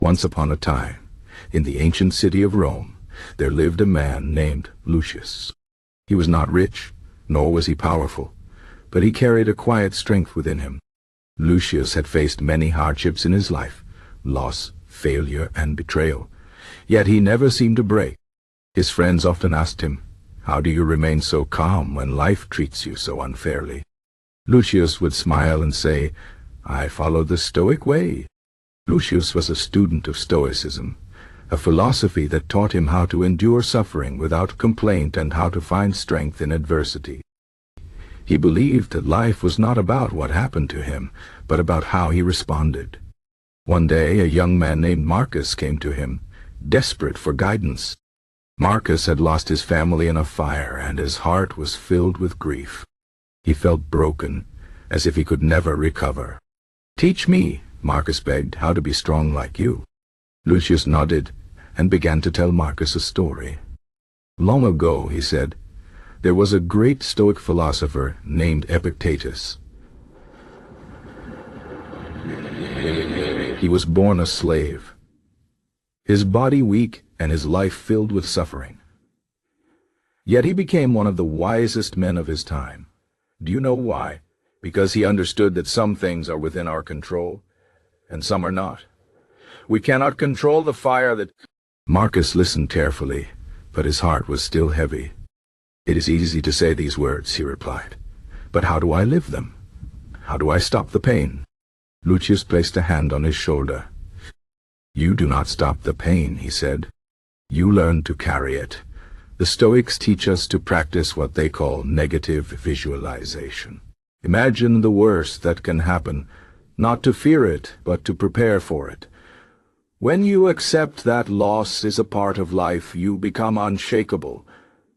Once upon a time, in the ancient city of Rome, there lived a man named Lucius. He was not rich, nor was he powerful, but he carried a quiet strength within him. Lucius had faced many hardships in his life, loss, failure, and betrayal, yet he never seemed to break. His friends often asked him, "How do you remain so calm when life treats you so unfairly?" Lucius would smile and say, "I follow the Stoic way." Lucius was a student of Stoicism, a philosophy that taught him how to endure suffering without complaint and how to find strength in adversity. He believed that life was not about what happened to him, but about how he responded. One day, a young man named Marcus came to him, desperate for guidance. Marcus had lost his family in a fire, and his heart was filled with grief. He felt broken, as if he could never recover. "Teach me," Marcus begged, "how to be strong like you." Lucius nodded and began to tell Marcus a story. "Long ago," he said, "there was a great Stoic philosopher named Epictetus. He was born a slave, his body weak and his life filled with suffering. Yet he became one of the wisest men of his time. Do you know why? Because he understood that some things are within our control, and some are not. We cannot control the fire that—" Marcus listened carefully, but his heart was still heavy. "It is easy to say these words," he replied, "but how do I live them? How do I stop the pain?" Lucius placed a hand on his shoulder. "You do not stop the pain," he said. "You learn to carry it. The Stoics teach us to practice what they call negative visualization. Imagine the worst that can happen, not to fear it, but to prepare for it. When you accept that loss is a part of life, you become unshakable.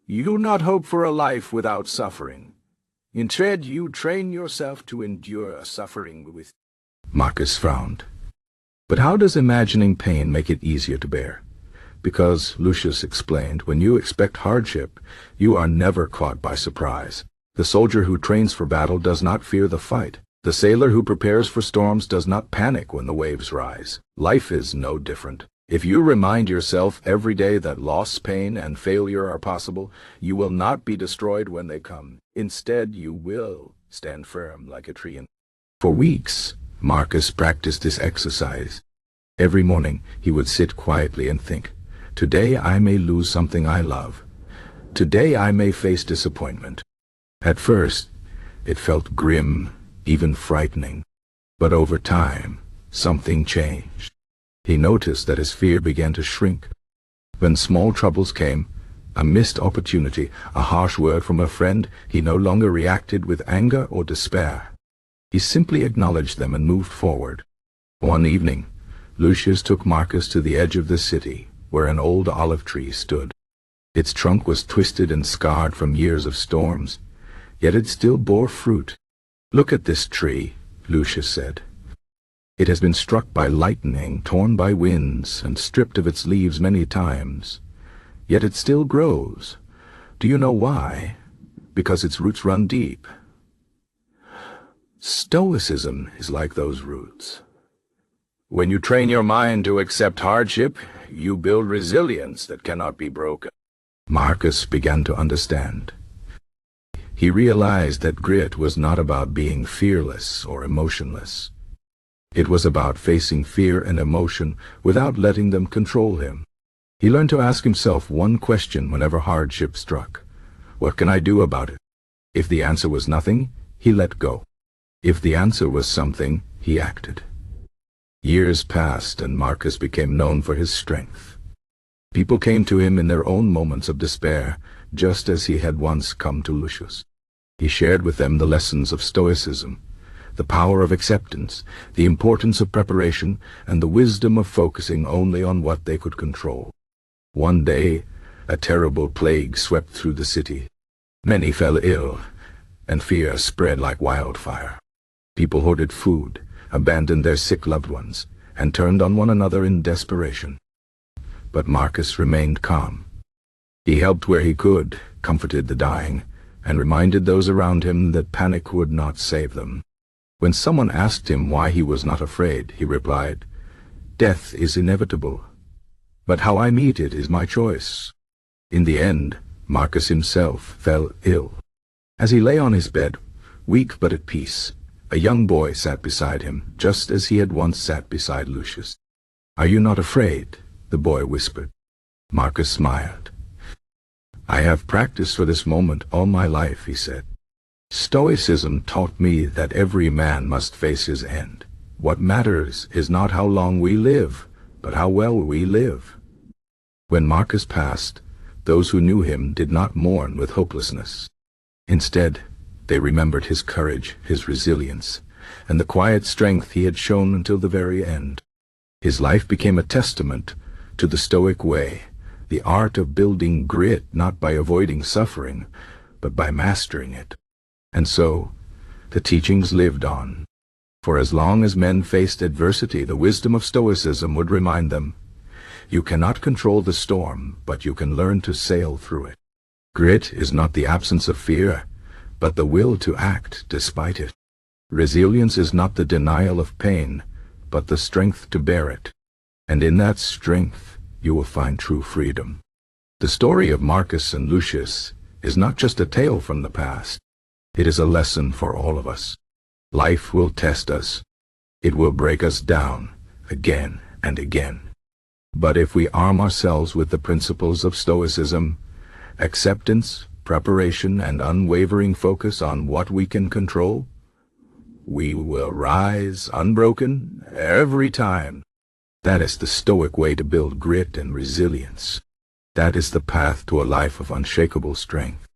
You do not hope for a life without suffering. Instead, you train yourself to endure suffering with—" Marcus frowned. "But how does imagining pain make it easier to bear?" "Because," Lucius explained, "when you expect hardship, you are never caught by surprise. The soldier who trains for battle does not fear the fight. The sailor who prepares for storms does not panic when the waves rise. Life is no different. If you remind yourself every day that loss, pain, and failure are possible, you will not be destroyed when they come. Instead, you will stand firm like a tree." For weeks, Marcus practiced this exercise. Every morning, he would sit quietly and think, "Today I may lose something I love. Today I may face disappointment." At first, it felt grim, even frightening. But over time, something changed. He noticed that his fear began to shrink. When small troubles came, a missed opportunity, a harsh word from a friend, he no longer reacted with anger or despair. He simply acknowledged them and moved forward. One evening, Lucius took Marcus to the edge of the city, where an old olive tree stood. Its trunk was twisted and scarred from years of storms, yet it still bore fruit. "Look at this tree," Lucius said. "It has been struck by lightning, torn by winds, and stripped of its leaves many times. Yet it still grows. Do you know why? Because its roots run deep." Stoicism is like those roots. When you train your mind to accept hardship, you build resilience that cannot be broken. Marcus began to understand. He realized that grit was not about being fearless or emotionless. It was about facing fear and emotion without letting them control him. He learned to ask himself one question whenever hardship struck. What can I do about it? If the answer was nothing, he let go. If the answer was something, he acted. Years passed, and Marcus became known for his strength. People came to him in their own moments of despair, just as he had once come to Lucius. He shared with them the lessons of Stoicism, the power of acceptance, the importance of preparation, and the wisdom of focusing only on what they could control. One day, a terrible plague swept through the city. Many fell ill, and fear spread like wildfire. People hoarded food, abandoned their sick loved ones, and turned on one another in desperation. But Marcus remained calm. He helped where he could, comforted the dying, and reminded those around him that panic would not save them. When someone asked him why he was not afraid, he replied, Death is inevitable, but how I meet it is my choice. In the end, Marcus himself fell ill. As he lay on his bed, weak but at peace, a young boy sat beside him, just as he had once sat beside Lucius. "Are you not afraid?" the boy whispered. Marcus smiled. "I have practiced for this moment all my life," he said. "Stoicism taught me that every man must face his end. What matters is not how long we live, but how well we live." When Marcus passed, those who knew him did not mourn with hopelessness. Instead, they remembered his courage, his resilience, and the quiet strength he had shown until the very end. His life became a testament to the Stoic way, the art of building grit not by avoiding suffering, but by mastering it. And so, the teachings lived on. For as long as men faced adversity, the wisdom of Stoicism would remind them, you cannot control the storm, but you can learn to sail through it. Grit is not the absence of fear, but the will to act despite it. Resilience is not the denial of pain, but the strength to bear it. And in that strength, you will find true freedom. The story of Marcus and Lucius is not just a tale from the past. It is a lesson for all of us. Life will test us. It will break us down again and again. But if we arm ourselves with the principles of Stoicism, acceptance, preparation, and unwavering focus on what we can control, we will rise unbroken every time. That is the Stoic way to build grit and resilience. That is the path to a life of unshakable strength.